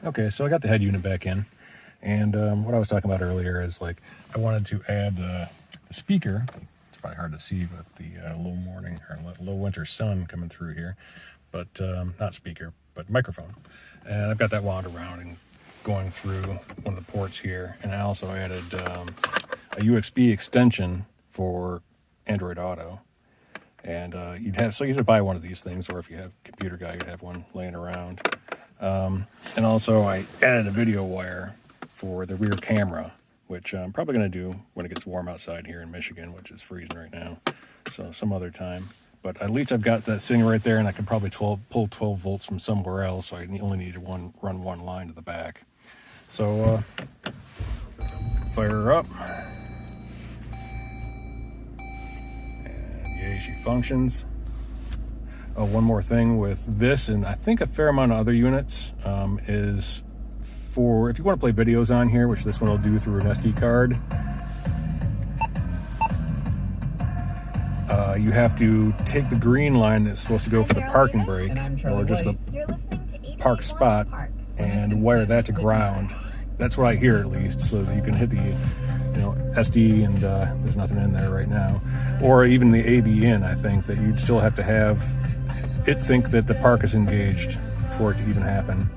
Okay, so I got the head unit back in, and what I was talking about earlier is like I wanted to add the speaker. It's probably hard to see with the low morning or low winter sun coming through here, but not speaker, but microphone. And I've got that wound around and going through one of the ports here, and I also added a USB extension for Android Auto. And you'd have to buy one of these things, or if you have a computer guy, you'd have one laying around. And also I added a video wire for the rear camera, which I'm probably going to do when it gets warm outside here in Michigan, which is freezing right now. So some other time. But at least I've got that sitting right there, and I can probably pull 12 volts from somewhere else, so I only need to run one line to the back. So fire her up. And yay, she functions. Oh, one more thing with this, and I think a fair amount of other units, is for if you want to play videos on here, which this one will do through an SD card. You have to take the green line that's supposed to go for the parking brake, or just the park spot, and wire that to ground. That's what I hear, at least, so that you can hit the SD, and there's nothing in there right now, or even the AV in. I think that you'd still have to have it think that the park is engaged for it to even happen.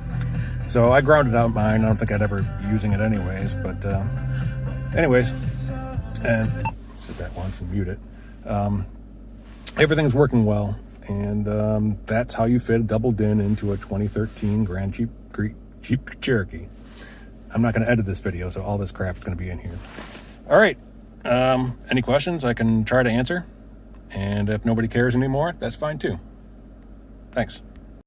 So I grounded out mine. I don't think I'd ever be using it anyways, but anyways, and set that once and mute it. Everything's working well, and that's how you fit a double din into a 2013 Grand Jeep Cherokee. I'm not going to edit this video, so all this crap is going to be in here. All right, any questions I can try to answer, and if nobody cares anymore, that's fine too. Thanks.